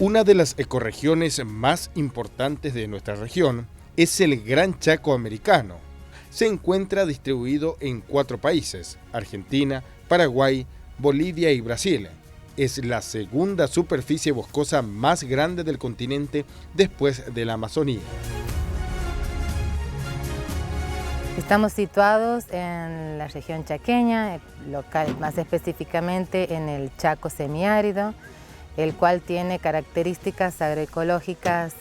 Una de las ecorregiones más importantes de nuestra región es el Gran Chaco americano. Se encuentra distribuido en 4 países: Argentina, Paraguay, Bolivia y Brasil. Es la segunda superficie boscosa más grande del continente después de la Amazonía. Estamos situados en la región chaqueña, más específicamente en el Chaco semiárido, el cual tiene características agroecológicas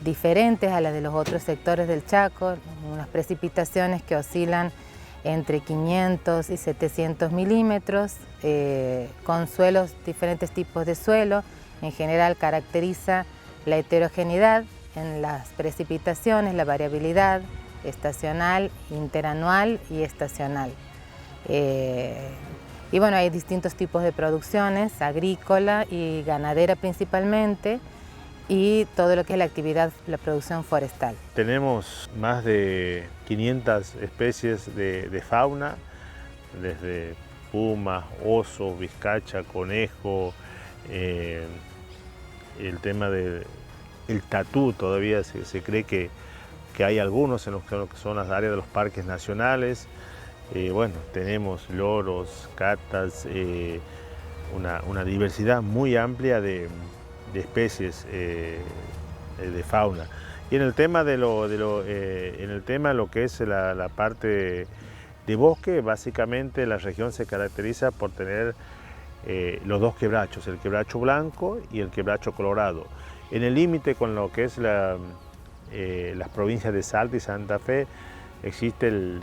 diferentes a las de los otros sectores del Chaco, unas precipitaciones que oscilan entre 500 y 700 milímetros, con diferentes tipos de suelo. En general caracteriza la heterogeneidad en las precipitaciones, la variabilidad estacional, interanual y estacional. Y bueno, hay distintos tipos de producciones, agrícola y ganadera principalmente, y todo lo que es la producción forestal. Tenemos más de 500 especies de fauna, desde pumas, osos, vizcacha, conejo, el tema del tatú, todavía se cree que hay algunos en lo que son las áreas de los parques nacionales. Bueno, tenemos loros, catas, una diversidad muy amplia de especies de fauna. Y en el tema de lo que es la parte de bosque, básicamente la región se caracteriza por tener los 2 quebrachos, el quebracho blanco y el quebracho colorado. En el límite con lo que es las provincias de Salta y Santa Fe, existe el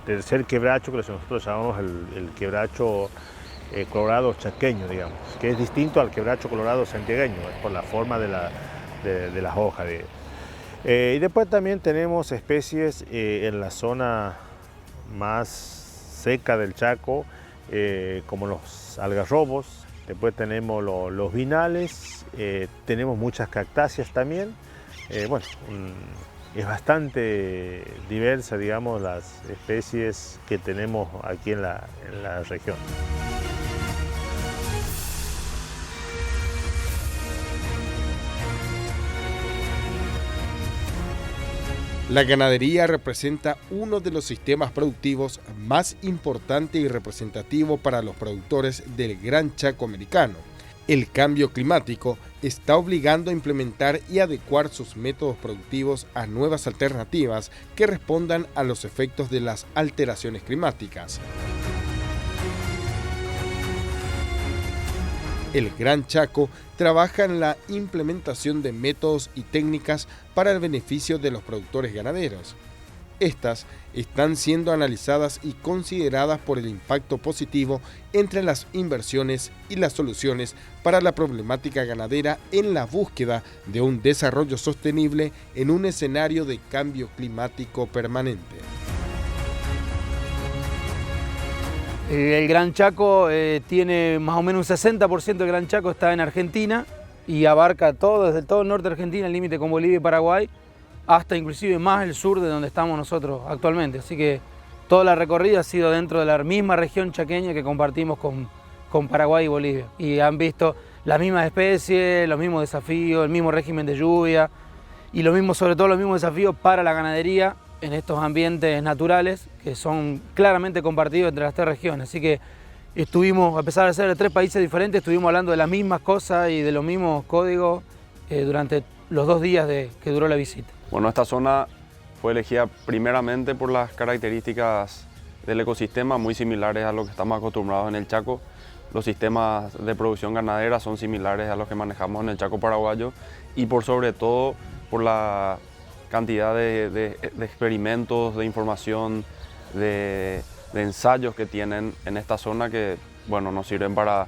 tercer quebracho, que nosotros llamamos el quebracho colorado chaqueño, digamos, que es distinto al quebracho colorado santiagueño, es por la forma de las hojas. Y después también tenemos especies en la zona más seca del Chaco, como los algarrobos. Después tenemos los vinales, tenemos muchas cactáceas también. Bueno, es bastante diversa, digamos, las especies que tenemos aquí en la región. La ganadería representa uno de los sistemas productivos más importantes y representativos para los productores del Gran Chaco americano. El cambio climático está obligando a implementar y adecuar sus métodos productivos a nuevas alternativas que respondan a los efectos de las alteraciones climáticas. El Gran Chaco trabaja en la implementación de métodos y técnicas para el beneficio de los productores ganaderos. Estas están siendo analizadas y consideradas por el impacto positivo entre las inversiones y las soluciones para la problemática ganadera en la búsqueda de un desarrollo sostenible en un escenario de cambio climático permanente. El Gran Chaco tiene más o menos un 60% del Gran Chaco está en Argentina y abarca todo, desde todo el norte de Argentina, el límite con Bolivia y Paraguay, hasta inclusive más el sur de donde estamos nosotros actualmente. Así que toda la recorrida ha sido dentro de la misma región chaqueña que compartimos con Paraguay y Bolivia. Y han visto las mismas especies, los mismos desafíos, el mismo régimen de lluvia y sobre todo los mismos desafíos para la ganadería en estos ambientes naturales que son claramente compartidos entre las 3 regiones. Así que estuvimos, a pesar de ser de 3 países diferentes, estuvimos hablando de las mismas cosas y de los mismos códigos durante los 2 días que duró la visita. Bueno, esta zona fue elegida primeramente por las características del ecosistema muy similares a lo que estamos acostumbrados en el Chaco. Los sistemas de producción ganadera son similares a los que manejamos en el Chaco paraguayo y por sobre todo por la cantidad de experimentos, de información, de ensayos que tienen en esta zona que, bueno, nos sirven para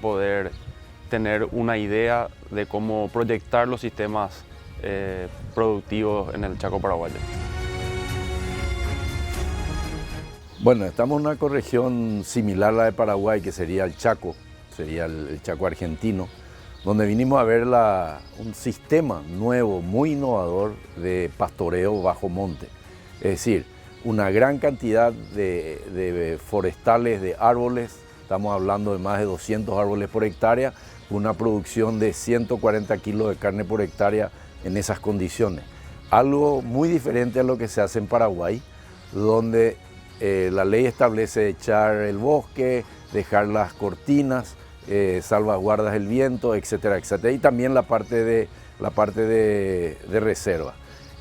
poder tener una idea de cómo proyectar los sistemas productivos en el Chaco paraguayo. Bueno, estamos en una ecorregión similar a la de Paraguay, que sería el Chaco, sería el Chaco argentino, donde vinimos a ver un sistema nuevo, muy innovador de pastoreo bajo monte. Es decir, una gran cantidad de forestales, de árboles, estamos hablando de más de 200 árboles por hectárea, una producción de 140 kilos de carne por hectárea en esas condiciones. Algo muy diferente a lo que se hace en Paraguay, donde la ley establece echar el bosque, dejar las cortinas, salvaguardas del viento, etcétera, etcétera, y también la parte de reserva.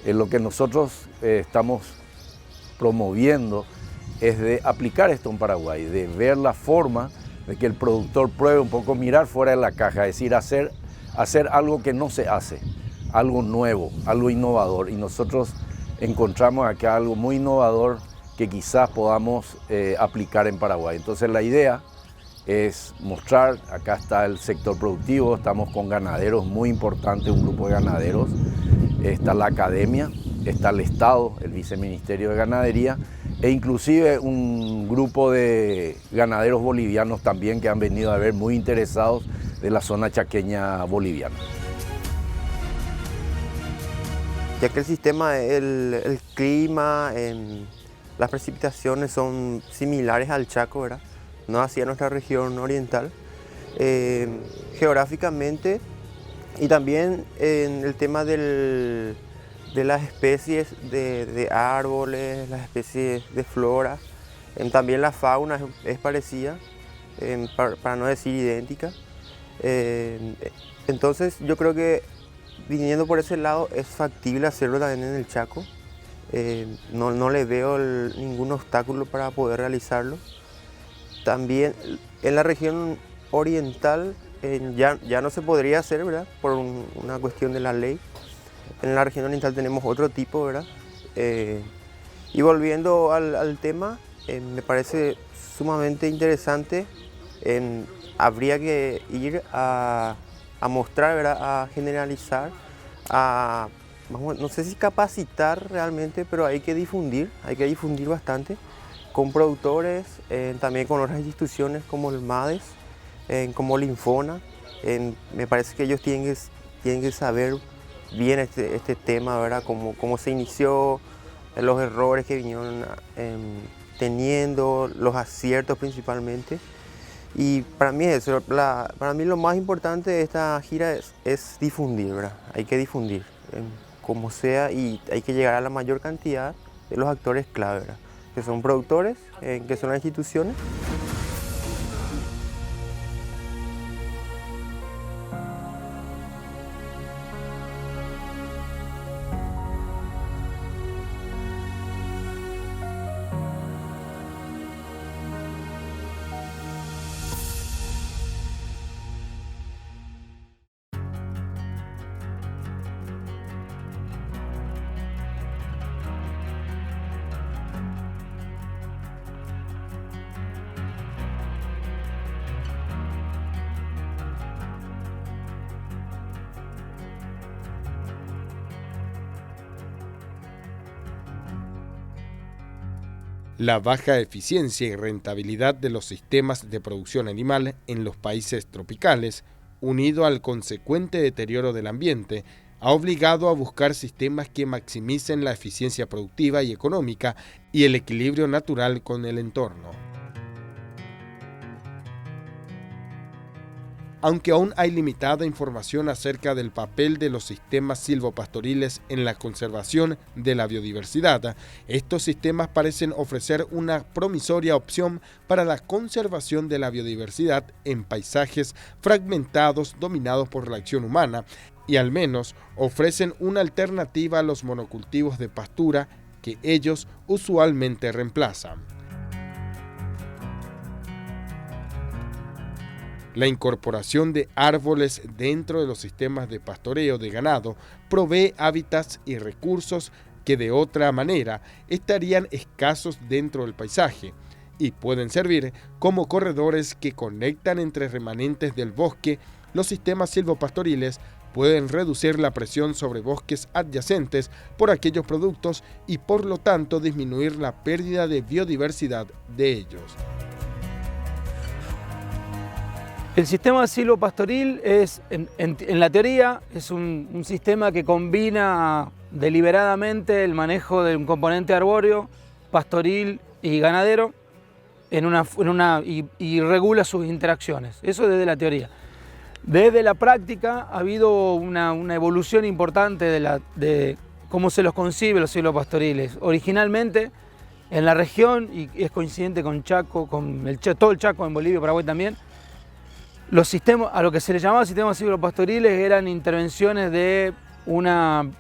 Lo que nosotros estamos promoviendo es de aplicar esto en Paraguay, de ver la forma de que el productor pruebe un poco, mirar fuera de la caja, es decir, hacer algo que no se hace, algo nuevo, algo innovador, y nosotros encontramos acá algo muy innovador que quizás podamos aplicar en Paraguay. Entonces la idea es mostrar, acá está el sector productivo, estamos con ganaderos muy importantes, un grupo de ganaderos, está la academia, está el Estado, el Viceministerio de Ganadería, e inclusive un grupo de ganaderos bolivianos también que han venido a ver, muy interesados de la zona chaqueña boliviana. Ya que el sistema, el clima, las precipitaciones son similares al Chaco, ¿verdad? No hacia nuestra región oriental, geográficamente, y también en el tema de las especies de árboles, las especies de flora, también la fauna es parecida, para no decir idéntica. Entonces yo creo que viniendo por ese lado es factible hacerlo también en el Chaco. No le veo ningún obstáculo para poder realizarlo. También en la región oriental ya no se podría hacer, ¿verdad? Por una cuestión de la ley. En la región oriental tenemos otro tipo, ¿verdad? Y volviendo al tema, me parece sumamente interesante. Habría que ir a mostrar, ¿verdad? A generalizar, no sé si capacitar realmente, pero hay que difundir bastante con productores, también con otras instituciones como el MADES, como el Infona. Me parece que ellos tienen que saber bien este tema, ¿verdad? Cómo se inició, los errores que vinieron teniendo, los aciertos principalmente. Y para mí eso, para mí lo más importante de esta gira es difundir, ¿verdad? Hay que difundir, como sea, y hay que llegar a la mayor cantidad de los actores clave, ¿verdad? Que son productores, que son las instituciones. La baja eficiencia y rentabilidad de los sistemas de producción animal en los países tropicales, unido al consecuente deterioro del ambiente, ha obligado a buscar sistemas que maximicen la eficiencia productiva y económica y el equilibrio natural con el entorno. Aunque aún hay limitada información acerca del papel de los sistemas silvopastoriles en la conservación de la biodiversidad, estos sistemas parecen ofrecer una promisoria opción para la conservación de la biodiversidad en paisajes fragmentados dominados por la acción humana, y al menos ofrecen una alternativa a los monocultivos de pastura que ellos usualmente reemplazan. La incorporación de árboles dentro de los sistemas de pastoreo de ganado provee hábitats y recursos que de otra manera estarían escasos dentro del paisaje y pueden servir como corredores que conectan entre remanentes del bosque. Los sistemas silvopastoriles pueden reducir la presión sobre bosques adyacentes por aquellos productos y por lo tanto disminuir la pérdida de biodiversidad de ellos. El sistema silvopastoril es, en la teoría, es un sistema que combina deliberadamente el manejo de un componente arbóreo, pastoril y ganadero y regula sus interacciones. Eso desde la teoría. Desde la práctica ha habido una evolución importante de cómo se los concibe los silvopastoriles. Originalmente en la región, y es coincidente con Chaco, todo el Chaco en Bolivia y Paraguay también, los sistemas, a lo que se le llamaba sistemas silvopastoriles, eran intervenciones de una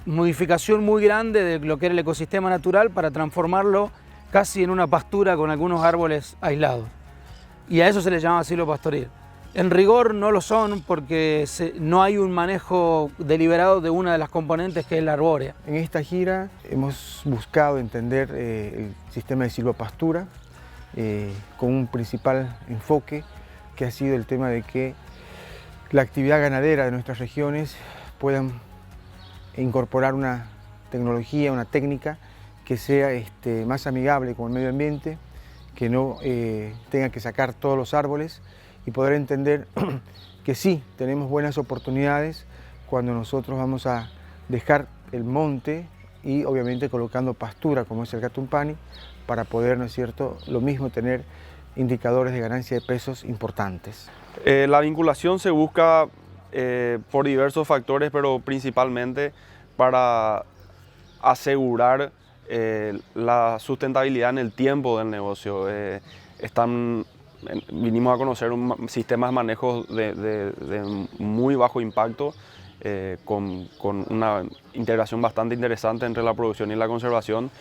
modificación muy grande de lo que era el ecosistema natural para transformarlo casi en una pastura con algunos árboles aislados. Y a eso se le llamaba silvopastoril. En rigor no lo son porque no hay un manejo deliberado de una de las componentes que es la arbórea. En esta gira hemos buscado entender el sistema de silvopastura con un principal enfoque que ha sido el tema de que la actividad ganadera de nuestras regiones puedan incorporar una tecnología, una técnica que sea más amigable con el medio ambiente, que no tenga que sacar todos los árboles y poder entender que sí, tenemos buenas oportunidades cuando nosotros vamos a dejar el monte y obviamente colocando pastura como es el Catumpani para poder, ¿no es cierto?, lo mismo tener indicadores de ganancia de pesos importantes. La vinculación se busca por diversos factores, pero principalmente para asegurar la sustentabilidad en el tiempo del negocio. Vinimos a conocer sistemas de manejo de muy bajo impacto, con una integración bastante interesante entre la producción y la conservación,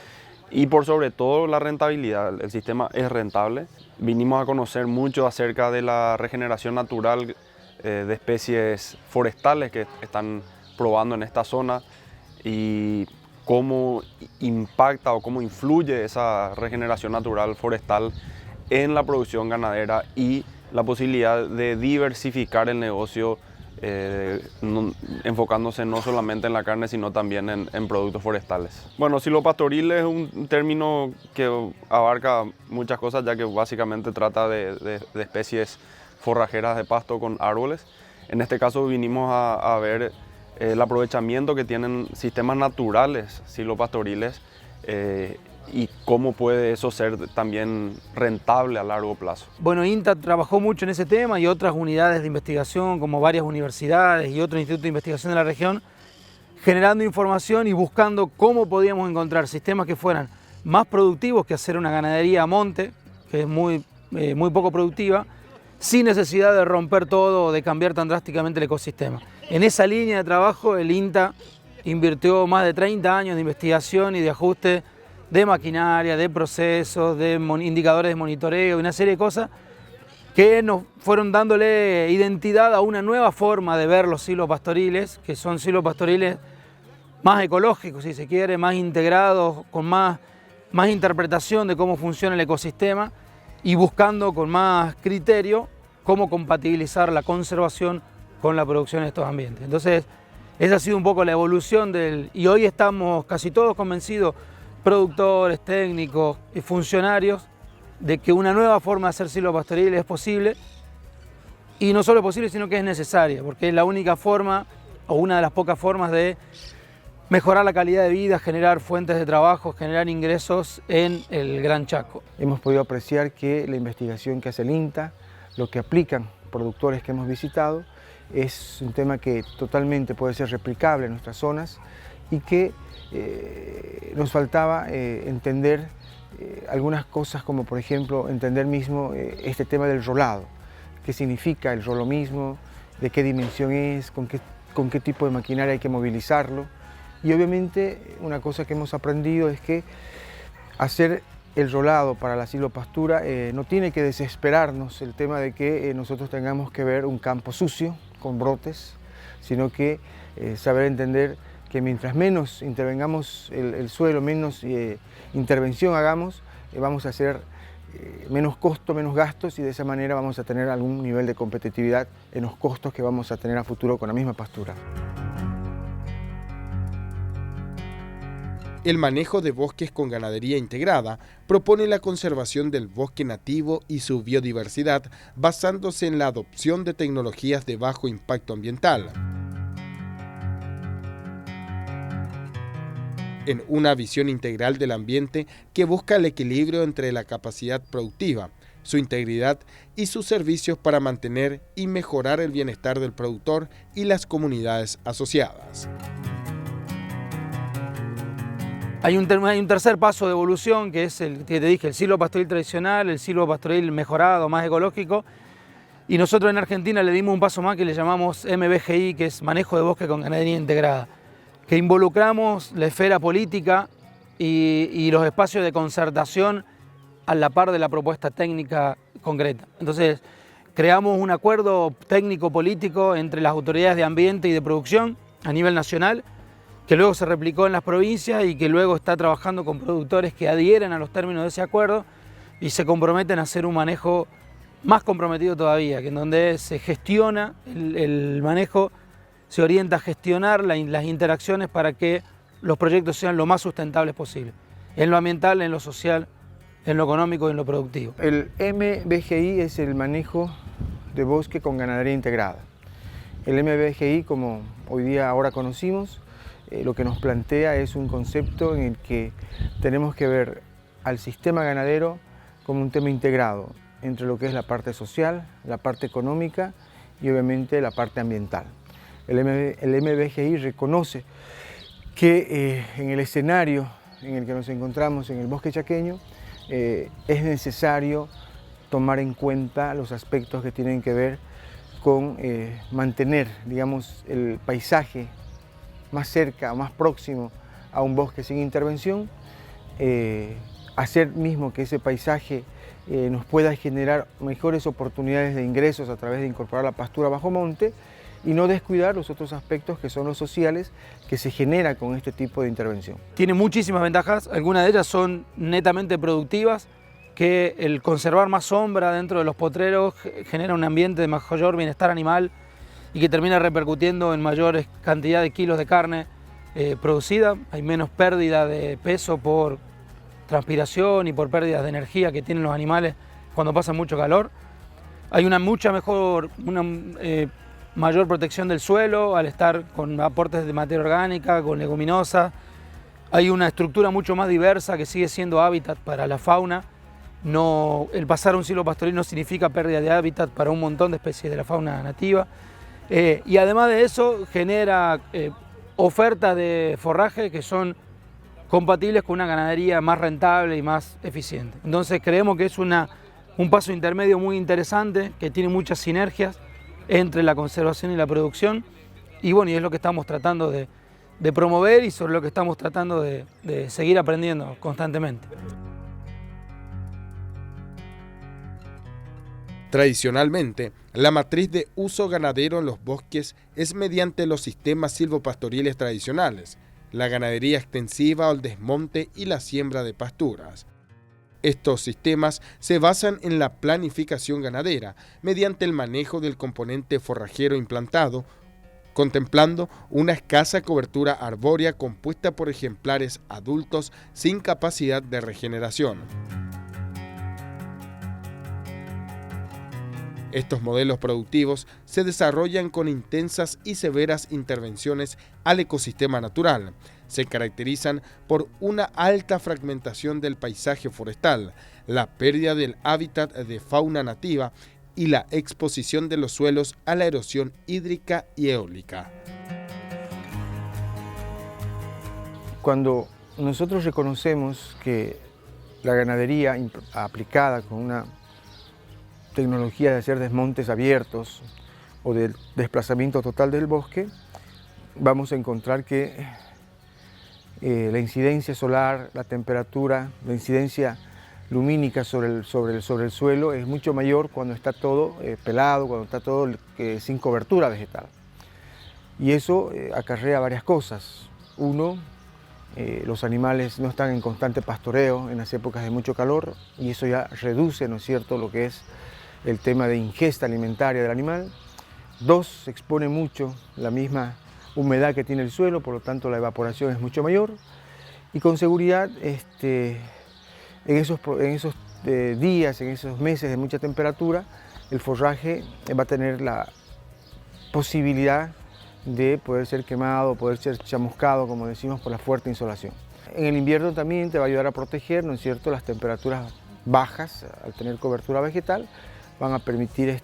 y por sobre todo la rentabilidad. El sistema es rentable. Vinimos a conocer mucho acerca de la regeneración natural de especies forestales que están probando en esta zona y cómo impacta o cómo influye esa regeneración natural forestal en la producción ganadera y la posibilidad de diversificar el negocio, enfocándose no solamente en la carne, sino también en productos forestales. Bueno, silvopastoril es un término que abarca muchas cosas, ya que básicamente trata de especies forrajeras de pasto con árboles. En este caso vinimos a ver el aprovechamiento que tienen sistemas naturales silvopastoriles y cómo puede eso ser también rentable a largo plazo. Bueno, INTA trabajó mucho en ese tema y otras unidades de investigación como varias universidades y otros institutos de investigación de la región, generando información y buscando cómo podíamos encontrar sistemas que fueran más productivos que hacer una ganadería a monte, que es muy poco productiva, sin necesidad de romper todo o de cambiar tan drásticamente el ecosistema. En esa línea de trabajo el INTA invirtió más de 30 años de investigación y de ajuste de maquinaria, de procesos, de indicadores de monitoreo y una serie de cosas que nos fueron dándole identidad a una nueva forma de ver los silvopastoriles, que son silvopastoriles más ecológicos, si se quiere, más integrados, con más interpretación de cómo funciona el ecosistema y buscando con más criterio cómo compatibilizar la conservación con la producción de estos ambientes. Entonces, esa ha sido un poco la evolución y hoy estamos casi todos convencidos, productores, técnicos y funcionarios, de que una nueva forma de hacer silvopastoril es posible, y no solo es posible, sino que es necesaria, porque es la única forma, o una de las pocas formas de mejorar la calidad de vida, generar fuentes de trabajo, generar ingresos en el Gran Chaco. Hemos podido apreciar que la investigación que hace el INTA, lo que aplican productores que hemos visitado, es un tema que totalmente puede ser replicable en nuestras zonas y que nos faltaba entender algunas cosas, como por ejemplo entender mismo este tema del rolado, qué significa el rolo mismo, de qué dimensión es, con qué tipo de maquinaria hay que movilizarlo. Y obviamente una cosa que hemos aprendido es que hacer el rolado para la silvopastura no tiene que desesperarnos el tema de que nosotros tengamos que ver un campo sucio con brotes, sino que saber entender que mientras menos intervengamos el suelo, menos intervención hagamos, vamos a hacer menos costo, menos gastos, y de esa manera vamos a tener algún nivel de competitividad en los costos que vamos a tener a futuro con la misma pastura. El manejo de bosques con ganadería integrada propone la conservación del bosque nativo y su biodiversidad basándose en la adopción de tecnologías de bajo impacto ambiental. en una visión integral del ambiente que busca el equilibrio entre la capacidad productiva, su integridad y sus servicios para mantener y mejorar el bienestar del productor y las comunidades asociadas. Hay un tercer paso de evolución, que es el que te dije, el silvopastoril tradicional, el silvopastoril mejorado, más ecológico. Y nosotros en Argentina le dimos un paso más que le llamamos MBGI, que es manejo de bosque con ganadería integrada, que involucramos la esfera política y los espacios de concertación a la par de la propuesta técnica concreta. Entonces, creamos un acuerdo técnico-político entre las autoridades de ambiente y de producción a nivel nacional, que luego se replicó en las provincias y que luego está trabajando con productores que adhieren a los términos de ese acuerdo y se comprometen a hacer un manejo más comprometido todavía, que en donde se gestiona el manejo, se orienta a gestionar las interacciones para que los proyectos sean lo más sustentables posible, en lo ambiental, en lo social, en lo económico y en lo productivo. El MBGI es el manejo de bosque con ganadería integrada. El MBGI, como hoy día ahora conocimos, lo que nos plantea es un concepto en el que tenemos que ver al sistema ganadero como un tema integrado entre lo que es la parte social, la parte económica y obviamente la parte ambiental. El MBGI reconoce que en el escenario en el que nos encontramos en el bosque chaqueño es necesario tomar en cuenta los aspectos que tienen que ver con mantener, digamos, el paisaje más cerca o más próximo a un bosque sin intervención, hacer mismo que ese paisaje nos pueda generar mejores oportunidades de ingresos a través de incorporar la pastura bajo monte y no descuidar los otros aspectos que son los sociales que se genera con este tipo de intervención. Tiene muchísimas ventajas, algunas de ellas son netamente productivas, que el conservar más sombra dentro de los potreros genera un ambiente de mayor bienestar animal y que termina repercutiendo en mayores cantidad de kilos de carne producida. Hay menos pérdida de peso por transpiración y por pérdidas de energía que tienen los animales cuando pasan mucho calor. Hay una mayor protección del suelo al estar con aportes de materia orgánica, con leguminosas. Hay una estructura mucho más diversa que sigue siendo hábitat para la fauna. El pasar a un silvopastoril no significa pérdida de hábitat para un montón de especies de la fauna nativa. Y además de eso genera ofertas de forraje que son compatibles con una ganadería más rentable y más eficiente. Entonces creemos que es un paso intermedio muy interesante, que tiene muchas sinergias entre la conservación y la producción, y bueno, y es lo que estamos tratando de promover y sobre lo que estamos tratando de seguir aprendiendo constantemente. Tradicionalmente, la matriz de uso ganadero en los bosques es mediante los sistemas silvopastoriles tradicionales, la ganadería extensiva o el desmonte y la siembra de pasturas. Estos sistemas se basan en la planificación ganadera mediante el manejo del componente forrajero implantado, contemplando una escasa cobertura arbórea compuesta por ejemplares adultos sin capacidad de regeneración. Estos modelos productivos se desarrollan con intensas y severas intervenciones al ecosistema natural. Se caracterizan por una alta fragmentación del paisaje forestal, la pérdida del hábitat de fauna nativa y la exposición de los suelos a la erosión hídrica y eólica. Cuando nosotros reconocemos que la ganadería aplicada con una tecnología de hacer desmontes abiertos o del desplazamiento total del bosque, vamos a encontrar que la incidencia solar, la temperatura, la incidencia lumínica sobre el suelo es mucho mayor cuando está todo pelado, cuando está todo sin cobertura vegetal. Y eso acarrea varias cosas. Uno, los animales no están en constante pastoreo en las épocas de mucho calor y eso ya reduce, ¿no es cierto?, lo que es el tema de ingesta alimentaria del animal. Dos, se expone mucho la misma humedad que tiene el suelo, por lo tanto la evaporación es mucho mayor. Y con seguridad, en esos días, en esos meses de mucha temperatura, el forraje va a tener la posibilidad de poder ser quemado, poder ser chamuscado, como decimos, por la fuerte insolación. En el invierno también te va a ayudar a proteger, ¿no es cierto?, las temperaturas bajas, al tener cobertura vegetal, van a permitir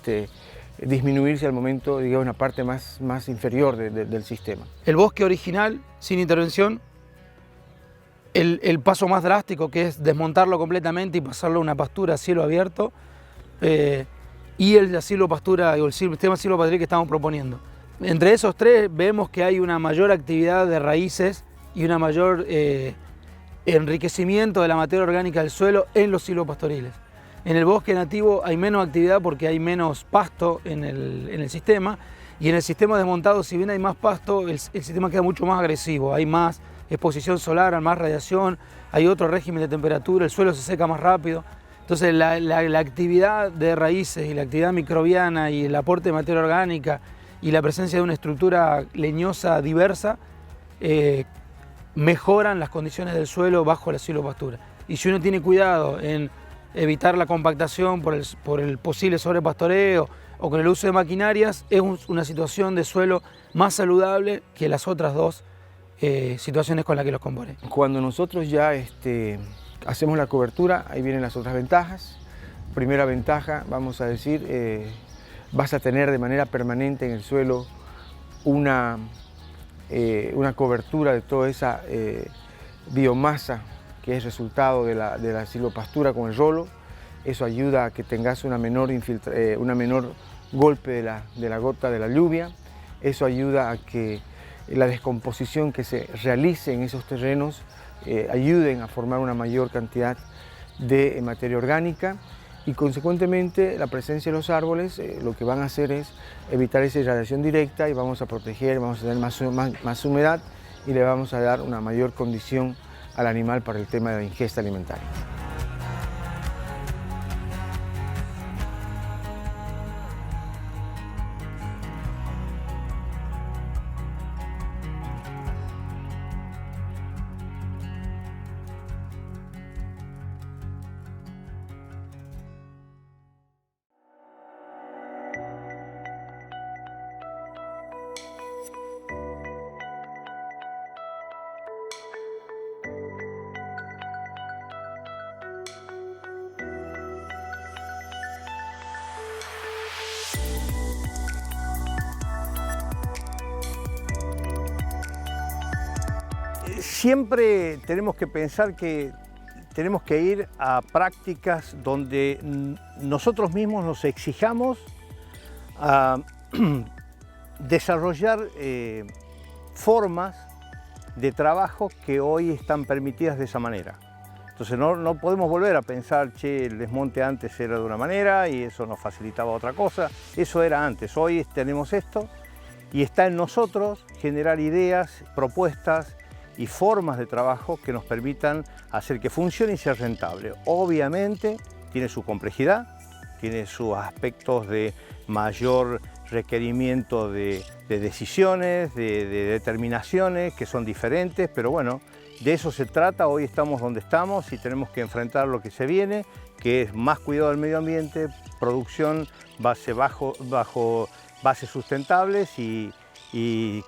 disminuirse al momento, digamos, una parte más inferior del sistema. El bosque original, sin intervención, el paso más drástico, que es desmontarlo completamente y pasarlo a una pastura a cielo abierto, y el silvopastura o el sistema silvopastoril que estamos proponiendo. Entre esos tres vemos que hay una mayor actividad de raíces y una mayor enriquecimiento de la materia orgánica del suelo en los silvopastoriles. En el bosque nativo hay menos actividad porque hay menos pasto en el sistema, y en el sistema desmontado, si bien hay más pasto, el sistema queda mucho más agresivo, hay más exposición solar, hay más radiación, hay otro régimen de temperatura, el suelo se seca más rápido. Entonces la actividad de raíces y la actividad microbiana y el aporte de materia orgánica y la presencia de una estructura leñosa diversa mejoran las condiciones del suelo bajo la silvopastura. Y si uno tiene cuidado en evitar la compactación por el posible sobrepastoreo o con el uso de maquinarias, es una situación de suelo más saludable que las otras dos situaciones con las que los compone. Cuando nosotros ya hacemos la cobertura, ahí vienen las otras ventajas. Primera ventaja, vamos a decir, vas a tener de manera permanente en el suelo una cobertura de toda esa biomasa que es resultado de la silvopastura con el rolo. Eso ayuda a que tengas una menor golpe de la gota de la lluvia. Eso ayuda a que la descomposición que se realice en esos terrenos ayuden a formar una mayor cantidad de materia orgánica, y consecuentemente la presencia de los árboles lo que van a hacer es evitar esa irradiación directa, y vamos a proteger, vamos a tener más humedad y le vamos a dar una mayor condición al animal para el tema de la ingesta alimentaria. Siempre tenemos que pensar que tenemos que ir a prácticas donde nosotros mismos nos exijamos a desarrollar formas de trabajo que hoy están permitidas de esa manera. Entonces no podemos volver a pensar, che, el desmonte antes era de una manera y eso nos facilitaba otra cosa. Eso era antes, hoy tenemos esto y está en nosotros generar ideas, propuestas y formas de trabajo que nos permitan hacer que funcione y sea rentable. Obviamente tiene su complejidad, tiene sus aspectos de mayor requerimiento de decisiones, de determinaciones que son diferentes, pero bueno, de eso se trata. Hoy estamos donde estamos y tenemos que enfrentar lo que se viene, que es más cuidado del medio ambiente, producción bajo bases sustentables y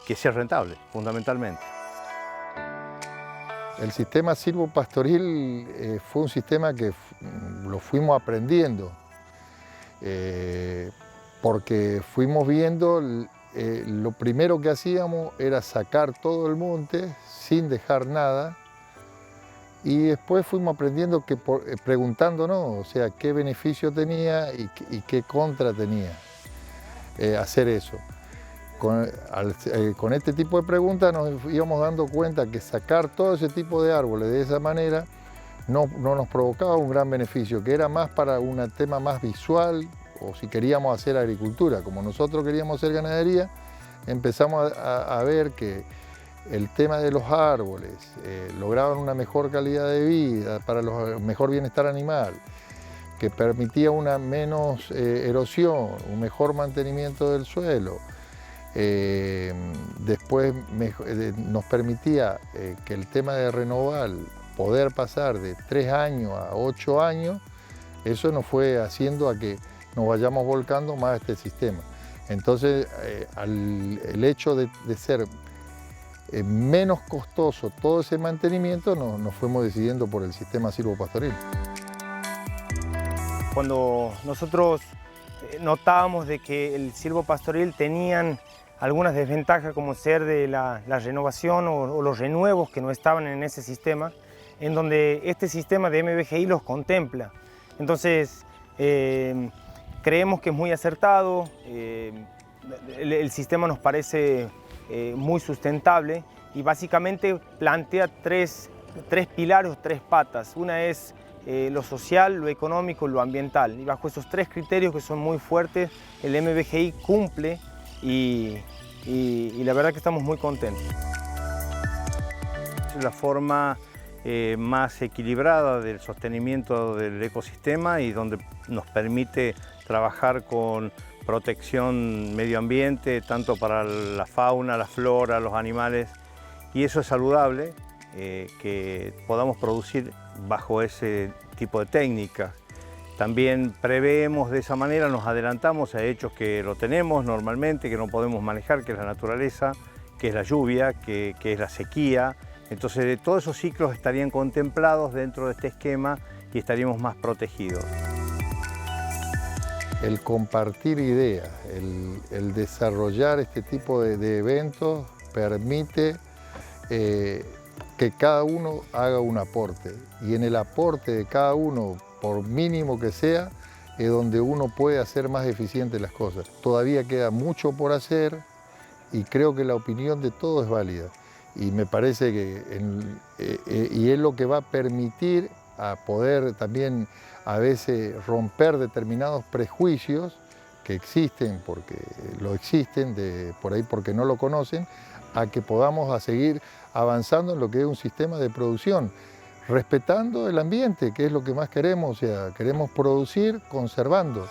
que sea rentable, fundamentalmente. El sistema silvopastoril fue un sistema que lo fuimos aprendiendo, porque fuimos viendo, lo primero que hacíamos era sacar todo el monte sin dejar nada, y después fuimos aprendiendo preguntándonos, o sea, qué beneficio tenía y qué contra tenía hacer eso. Con este tipo de preguntas nos íbamos dando cuenta que sacar todo ese tipo de árboles de esa manera no nos provocaba un gran beneficio, que era más para un tema más visual, o si queríamos hacer agricultura. Como nosotros queríamos hacer ganadería, empezamos a ver que el tema de los árboles lograban una mejor calidad de vida, para un mejor bienestar animal, que permitía una menos erosión, un mejor mantenimiento del suelo. Después nos permitía que el tema de renovar, poder pasar de 3 años a 8 años, eso nos fue haciendo a que nos vayamos volcando más a este sistema. Entonces, el hecho de ser menos costoso todo ese mantenimiento, nos fuimos decidiendo por el sistema silvopastoril. Cuando nosotros notábamos de que el silvopastoril tenían algunas desventajas, como ser de la renovación o los renuevos que no estaban en ese sistema, en donde este sistema de MBGI los contempla. Entonces, creemos que es muy acertado, el sistema nos parece muy sustentable y básicamente plantea tres pilares, tres patas. Una es lo social, lo económico y lo ambiental. Y bajo esos tres criterios que son muy fuertes, el MBGI cumple y la verdad que estamos muy contentos. Es la forma más equilibrada del sostenimiento del ecosistema y donde nos permite trabajar con protección medio ambiente, tanto para la fauna, la flora, los animales, y eso es saludable, que podamos producir bajo ese tipo de técnicas. También preveemos de esa manera, nos adelantamos a hechos que lo tenemos normalmente, que no podemos manejar, que es la naturaleza, que es la lluvia, que es la sequía. Entonces todos esos ciclos estarían contemplados dentro de este esquema y estaríamos más protegidos. El compartir ideas, el desarrollar este tipo de eventos permite que cada uno haga un aporte, y en el aporte de cada uno, por mínimo que sea, es donde uno puede hacer más eficientes las cosas. Todavía queda mucho por hacer y creo que la opinión de todos es válida, y me parece que y es lo que va a permitir a poder también a veces romper determinados prejuicios que existen, porque lo existen, por ahí porque no lo conocen, a que podamos a seguir avanzando en lo que es un sistema de producción, respetando el ambiente, que es lo que más queremos, o sea, queremos producir conservando.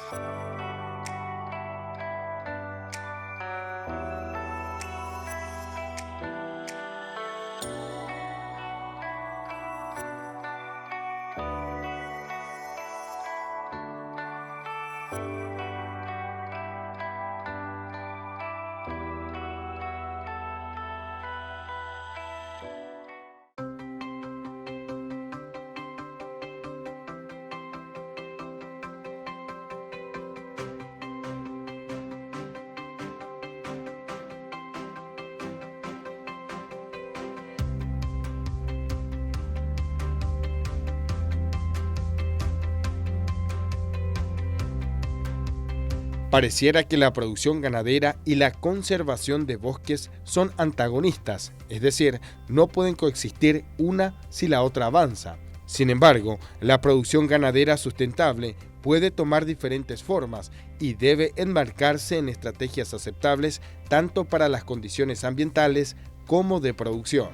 Pareciera que la producción ganadera y la conservación de bosques son antagonistas, es decir, no pueden coexistir una si la otra avanza. Sin embargo, la producción ganadera sustentable puede tomar diferentes formas y debe enmarcarse en estrategias aceptables tanto para las condiciones ambientales como de producción.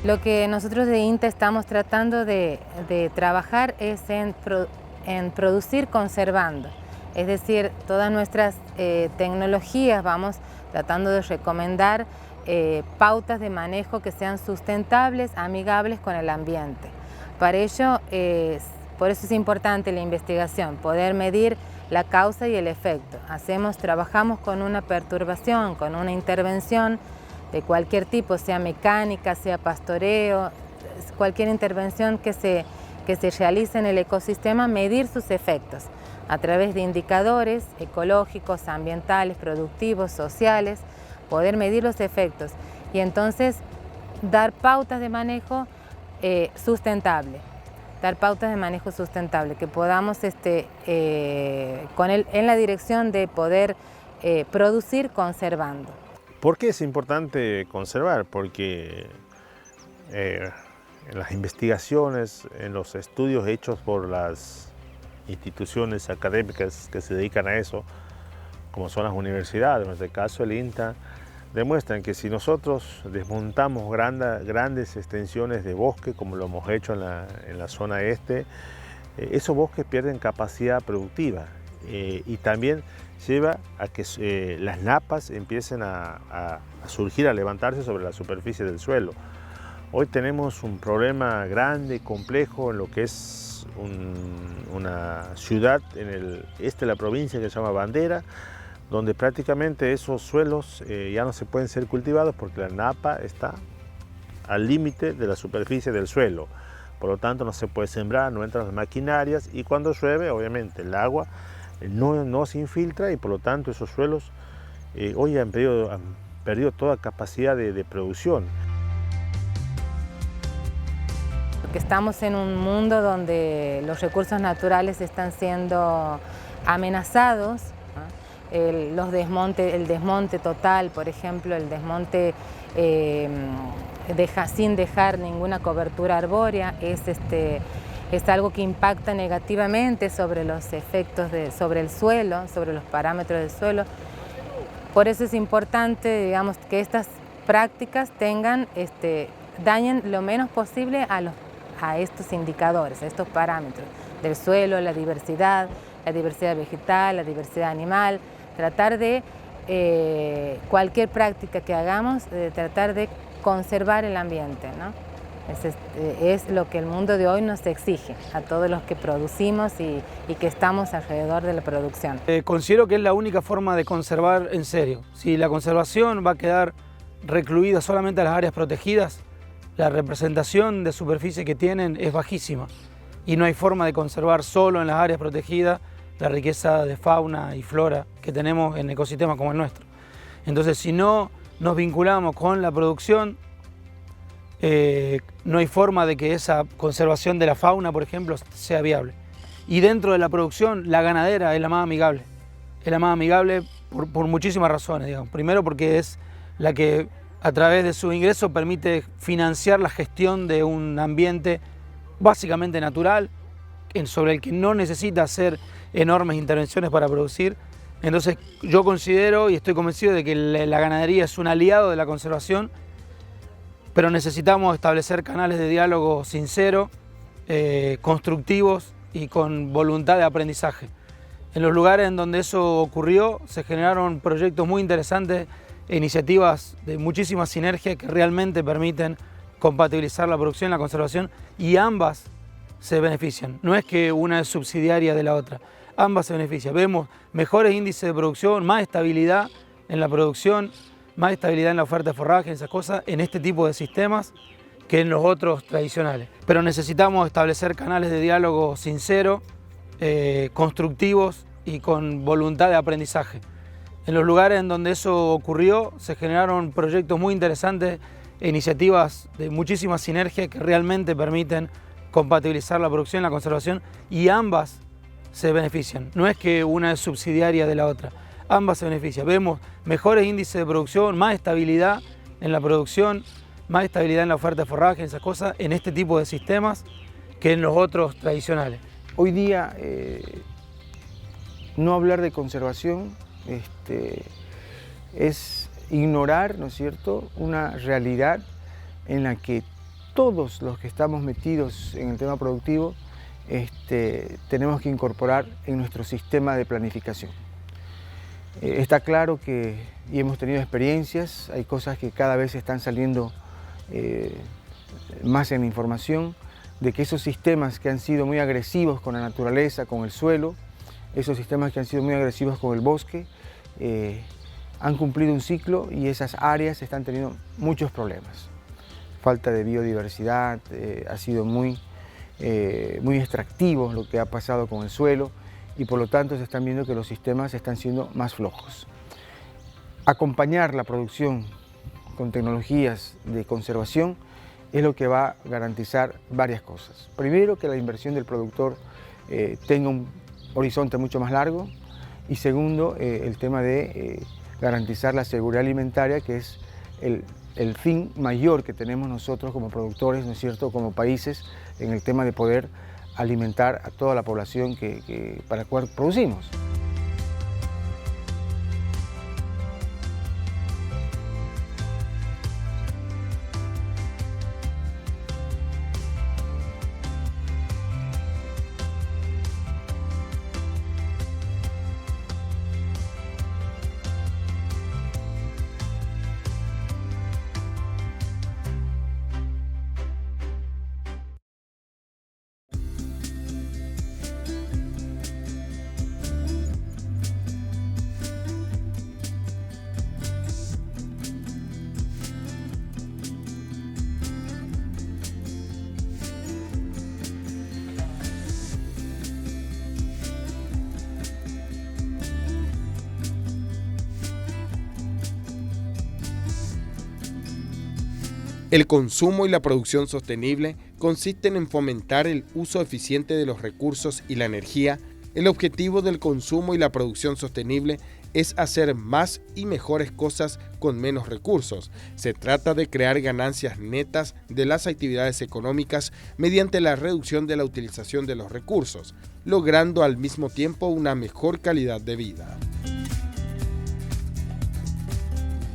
Lo que nosotros de INTA estamos tratando de trabajar es en producir conservando, es decir, todas nuestras tecnologías vamos tratando de recomendar pautas de manejo que sean sustentables, amigables con el ambiente. Para ello, por eso es importante la investigación, poder medir la causa y el efecto. Trabajamos con una perturbación, con una intervención de cualquier tipo, sea mecánica, sea pastoreo, cualquier intervención que se realice en el ecosistema, medir sus efectos a través de indicadores ecológicos, ambientales, productivos, sociales, poder medir los efectos y entonces dar pautas de manejo sustentable, que podamos en la dirección de poder producir conservando. ¿Por qué es importante conservar? Porque en las investigaciones, en los estudios hechos por las instituciones académicas que se dedican a eso, como son las universidades, en este caso el INTA, demuestran que si nosotros desmontamos grandes extensiones de bosque, como lo hemos hecho en la zona este, esos bosques pierden capacidad productiva y también lleva a que las napas empiecen a surgir, a levantarse sobre la superficie del suelo. Hoy tenemos un problema grande, complejo, en lo que es una ciudad en el este de la provincia que se llama Bandera, donde prácticamente esos suelos ya no se pueden ser cultivados porque la napa está al límite de la superficie del suelo. Por lo tanto no se puede sembrar, no entran las maquinarias y cuando llueve obviamente el agua no se infiltra y por lo tanto esos suelos hoy han perdido toda capacidad de producción. Porque estamos en un mundo donde los recursos naturales están siendo amenazados, ¿no? El desmonte total, por ejemplo, el desmonte sin dejar ninguna cobertura arbórea es algo que impacta negativamente sobre los efectos sobre el suelo, sobre los parámetros del suelo. Por eso es importante, digamos, que estas prácticas dañen lo menos posible a estos indicadores, a estos parámetros del suelo, la diversidad vegetal, la diversidad animal, tratar de cualquier práctica que hagamos, tratar de conservar el ambiente, ¿no? Es lo que el mundo de hoy nos exige a todos los que producimos y que estamos alrededor de la producción. Considero que es la única forma de conservar en serio. Si la conservación va a quedar recluida solamente a las áreas protegidas, la representación de superficie que tienen es bajísima y no hay forma de conservar solo en las áreas protegidas la riqueza de fauna y flora que tenemos en ecosistemas como el nuestro. Entonces, si no nos vinculamos con la producción, no hay forma de que esa conservación de la fauna, por ejemplo, sea viable. Y dentro de la producción, la ganadera es la más amigable. Es la más amigable por muchísimas razones, digamos. Primero porque es la que a través de su ingreso permite financiar la gestión de un ambiente básicamente natural, sobre el que no necesita hacer enormes intervenciones para producir. Entonces yo considero y estoy convencido de que la ganadería es un aliado de la conservación, pero necesitamos establecer canales de diálogo sinceros, constructivos y con voluntad de aprendizaje. En los lugares en donde eso ocurrió se generaron proyectos muy interesantes e iniciativas de muchísima sinergia que realmente permiten compatibilizar la producción y la conservación, y ambas se benefician. No es que una es subsidiaria de la otra, ambas se benefician. Vemos mejores índices de producción, más estabilidad en la producción, más estabilidad en la oferta de forraje, esas cosas, en este tipo de sistemas que en los otros tradicionales. Pero necesitamos establecer canales de diálogo sinceros, constructivos y con voluntad de aprendizaje. En los lugares en donde eso ocurrió se generaron proyectos muy interesantes e iniciativas de muchísima sinergia que realmente permiten compatibilizar la producción y la conservación, y ambas se benefician. No es que una es subsidiaria de la otra, ambas se benefician. Vemos mejores índices de producción, más estabilidad en la producción, más estabilidad en la oferta de forraje, esas cosas, en este tipo de sistemas que en los otros tradicionales. Hoy día no hablar de conservación es ignorar, ¿no es cierto?, una realidad en la que todos los que estamos metidos en el tema productivo tenemos que incorporar en nuestro sistema de planificación. Está claro que, y hemos tenido experiencias, hay cosas que cada vez están saliendo más en la información, de que esos sistemas que han sido muy agresivos con la naturaleza, con el suelo, esos sistemas que han sido muy agresivos con el bosque, han cumplido un ciclo y esas áreas están teniendo muchos problemas. Falta de biodiversidad, ha sido muy extractivo lo que ha pasado con el suelo y por lo tanto se están viendo que los sistemas están siendo más flojos. Acompañar la producción con tecnologías de conservación es lo que va a garantizar varias cosas. Primero, que la inversión del productor tenga un horizonte mucho más largo, y segundo, el tema de garantizar la seguridad alimentaria, que es el fin mayor que tenemos nosotros como productores, ¿no es cierto?, como países, en el tema de poder alimentar a toda la población para la cual producimos. El consumo y la producción sostenible consisten en fomentar el uso eficiente de los recursos y la energía. El objetivo del consumo y la producción sostenible es hacer más y mejores cosas con menos recursos. Se trata de crear ganancias netas de las actividades económicas mediante la reducción de la utilización de los recursos, logrando al mismo tiempo una mejor calidad de vida.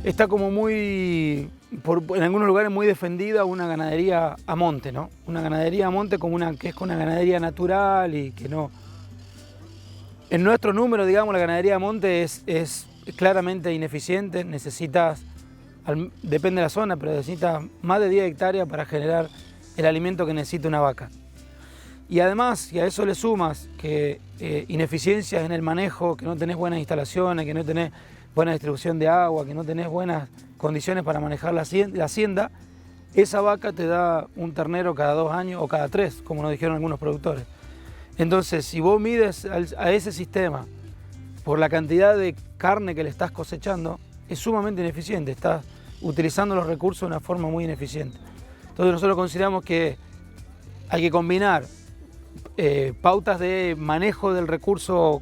Está como muy, en algunos lugares muy defendida una ganadería a monte, ¿no? Una ganadería a monte como que es una ganadería natural y que no... En nuestro número, digamos, la ganadería a monte es claramente ineficiente, depende de la zona, pero necesita más de 10 hectáreas para generar el alimento que necesita una vaca. Y además, si a eso le sumas que ineficiencias en el manejo, que no tenés buenas instalaciones, que no tenés buena distribución de agua, que no tenés buenas condiciones para manejar la hacienda, esa vaca te da un ternero cada 2 años o cada 3, como nos dijeron algunos productores. Entonces, si vos mides a ese sistema por la cantidad de carne que le estás cosechando, es sumamente ineficiente, estás utilizando los recursos de una forma muy ineficiente. Entonces nosotros consideramos que hay que combinar pautas de manejo del recurso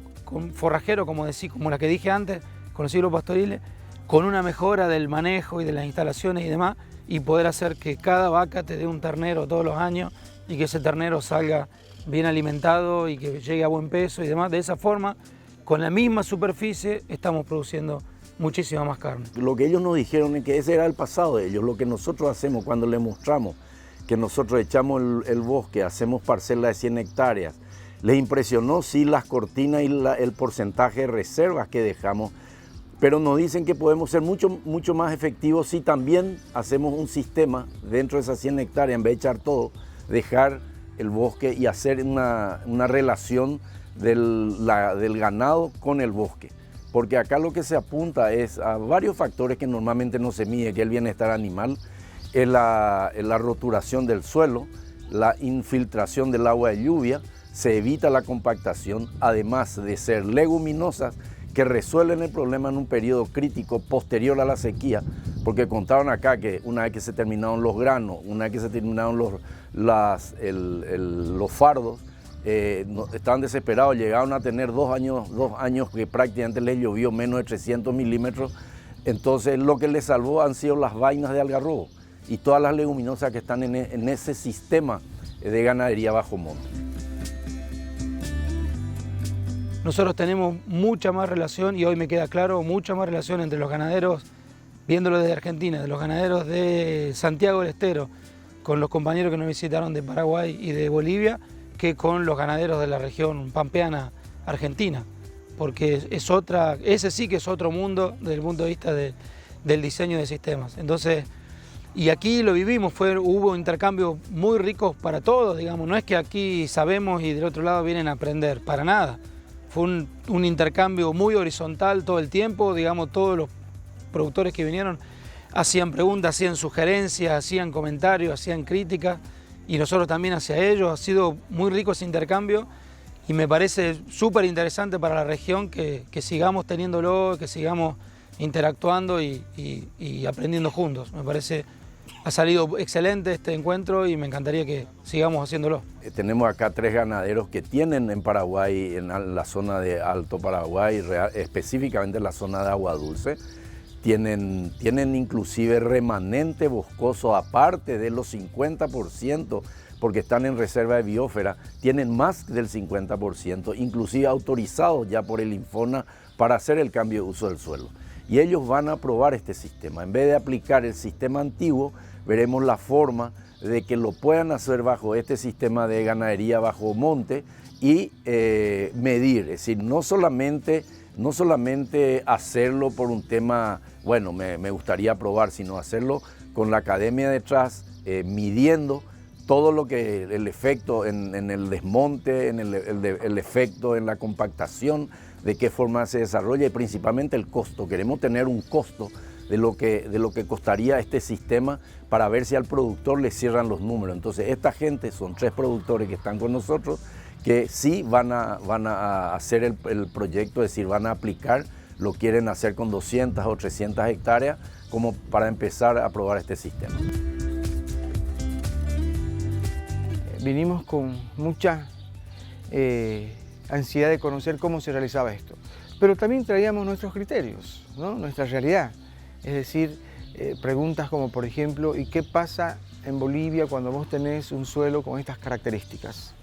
forrajero, como la que dije antes, con los ciclos pastoriles, con una mejora del manejo y de las instalaciones y demás, y poder hacer que cada vaca te dé un ternero todos los años y que ese ternero salga bien alimentado y que llegue a buen peso y demás. De esa forma, con la misma superficie, estamos produciendo muchísima más carne. Lo que ellos nos dijeron es que ese era el pasado de ellos. Lo que nosotros hacemos cuando les mostramos que nosotros echamos el bosque, hacemos parcelas de 100 hectáreas, les impresionó sí las cortinas y el porcentaje de reservas que dejamos, pero nos dicen que podemos ser mucho más efectivos si también hacemos un sistema dentro de esas 100 hectáreas, en vez de echar todo, dejar el bosque y hacer una relación del ganado con el bosque. Porque acá lo que se apunta es a varios factores que normalmente no se mide, que es el bienestar animal, es la roturación del suelo, la infiltración del agua de lluvia, se evita la compactación, además de ser leguminosas que resuelven el problema en un periodo crítico posterior a la sequía, porque contaron acá que una vez que se terminaron los granos, una vez que se terminaron los fardos, estaban desesperados, llegaron a tener 2 años que prácticamente les llovió menos de 300 milímetros, entonces lo que les salvó han sido las vainas de algarrobo y todas las leguminosas que están en ese sistema de ganadería bajo monte. Nosotros tenemos mucha más relación, y hoy me queda claro, mucha más relación entre los ganaderos, viéndolo desde Argentina, de los ganaderos de Santiago del Estero, con los compañeros que nos visitaron de Paraguay y de Bolivia, que con los ganaderos de la región pampeana argentina, porque ese sí que es otro mundo desde el punto de vista del diseño de sistemas. Entonces, y aquí lo vivimos, hubo intercambios muy ricos para todos, digamos, no es que aquí sabemos y del otro lado vienen a aprender, para nada. Fue un intercambio muy horizontal todo el tiempo, digamos, todos los productores que vinieron hacían preguntas, hacían sugerencias, hacían comentarios, hacían críticas, y nosotros también hacia ellos. Ha sido muy rico ese intercambio y me parece súper interesante para la región que sigamos teniéndolo, que sigamos interactuando y aprendiendo juntos. Me parece ha salido excelente este encuentro y me encantaría que sigamos haciéndolo. Tenemos acá 3 ganaderos que tienen en Paraguay, en la zona de Alto Paraguay, específicamente en la zona de Agua Dulce, tienen inclusive remanente boscoso aparte de los 50%, porque están en reserva de biosfera, tienen más del 50%, inclusive autorizados ya por el Infona para hacer el cambio de uso del suelo. Y ellos van a probar este sistema. En vez de aplicar el sistema antiguo, veremos la forma de que lo puedan hacer bajo este sistema de ganadería bajo monte y medir. Es decir, no solamente hacerlo por un tema, bueno, me gustaría probar, sino hacerlo con la academia detrás, midiendo todo lo que el efecto en el desmonte, el efecto en la compactación, de qué forma se desarrolla y principalmente el costo. Queremos tener un costo de lo que costaría este sistema para ver si al productor le cierran los números. Entonces esta gente, son 3 productores que están con nosotros, que sí van a hacer el proyecto, es decir, van a aplicar, lo quieren hacer con 200 o 300 hectáreas como para empezar a probar este sistema. vinimos con mucha ansiedad de conocer cómo se realizaba esto. Pero también traíamos nuestros criterios, ¿no? Nuestra realidad. Es decir, preguntas como por ejemplo, ¿y qué pasa en Bolivia cuando vos tenés un suelo con estas características?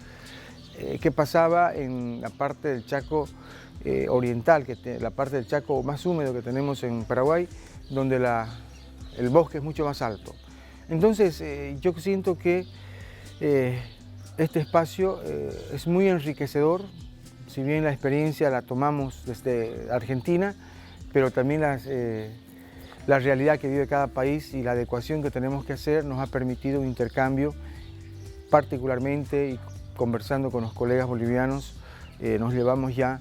¿Qué pasaba en la parte del Chaco oriental, la parte del Chaco más húmedo que tenemos en Paraguay, donde el bosque es mucho más alto? Entonces, yo siento que este espacio es muy enriquecedor, si bien la experiencia la tomamos desde Argentina, pero también la realidad que vive cada país y la adecuación que tenemos que hacer nos ha permitido un intercambio, particularmente y conversando con los colegas bolivianos, nos llevamos ya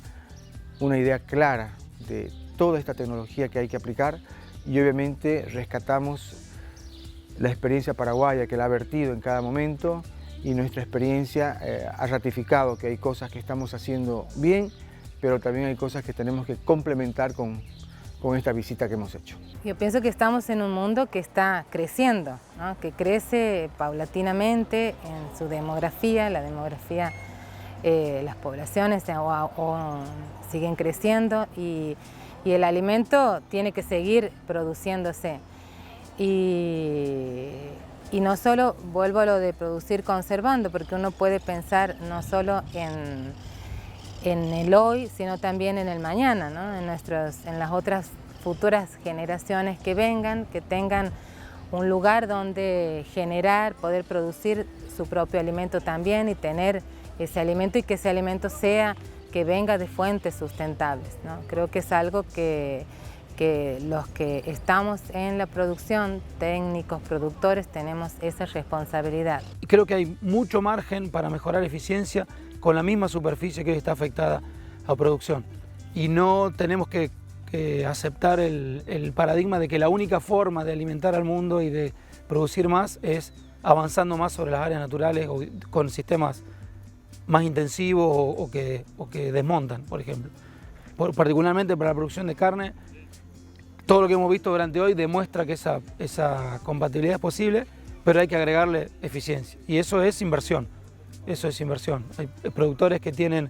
una idea clara de toda esta tecnología que hay que aplicar y obviamente rescatamos la experiencia paraguaya que la ha vertido en cada momento y nuestra experiencia ha ratificado que hay cosas que estamos haciendo bien, pero también hay cosas que tenemos que complementar con esta visita que hemos hecho. Yo pienso que estamos en un mundo que está creciendo, ¿no? Que crece paulatinamente en su demografía, las poblaciones siguen creciendo y el alimento tiene que seguir produciéndose. Y no solo, vuelvo a lo de producir conservando, porque uno puede pensar no solo en el hoy, sino también en el mañana, ¿no? En las otras futuras generaciones que vengan, que tengan un lugar donde generar, poder producir su propio alimento también y tener ese alimento y que ese alimento que venga de fuentes sustentables, ¿no? Creo que es algo que los que estamos en la producción, técnicos, productores, tenemos esa responsabilidad. Creo que hay mucho margen para mejorar eficiencia con la misma superficie que hoy está afectada a producción. Y no tenemos que aceptar el paradigma de que la única forma de alimentar al mundo y de producir más es avanzando más sobre las áreas naturales o con sistemas más intensivos o que desmontan, por ejemplo. Particularmente para la producción de carne, todo lo que hemos visto durante hoy demuestra que esa compatibilidad es posible, pero hay que agregarle eficiencia. Y eso es inversión. Hay productores que tienen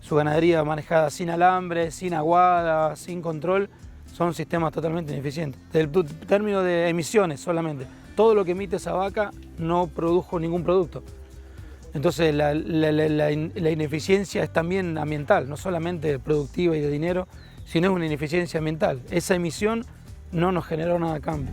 su ganadería manejada sin alambre, sin aguada, sin control, son sistemas totalmente ineficientes. Desde el término de emisiones solamente, todo lo que emite esa vaca no produjo ningún producto. Entonces la ineficiencia es también ambiental, no solamente productiva y de dinero, sino es una ineficiencia ambiental. Esa emisión no nos generó nada a cambio.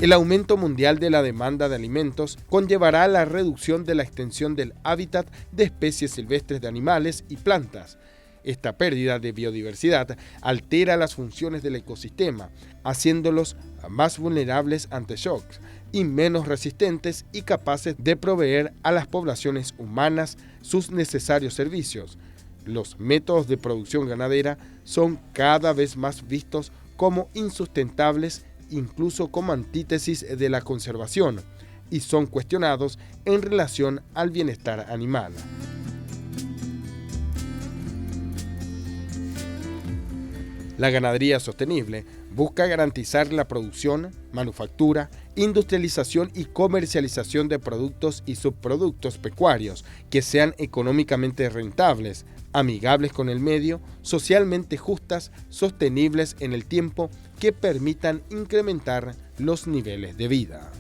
El aumento mundial de la demanda de alimentos conllevará a la reducción de la extensión del hábitat de especies silvestres de animales y plantas. Esta pérdida de biodiversidad altera las funciones del ecosistema, haciéndolos más vulnerables ante shocks y menos resistentes y capaces de proveer a las poblaciones humanas sus necesarios servicios. Los métodos de producción ganadera son cada vez más vistos como insustentables, incluso como antítesis de la conservación, y son cuestionados en relación al bienestar animal. La ganadería sostenible busca garantizar la producción, manufactura, industrialización y comercialización de productos y subproductos pecuarios que sean económicamente rentables, amigables con el medio, socialmente justas, sostenibles en el tiempo, que permitan incrementar los niveles de vida.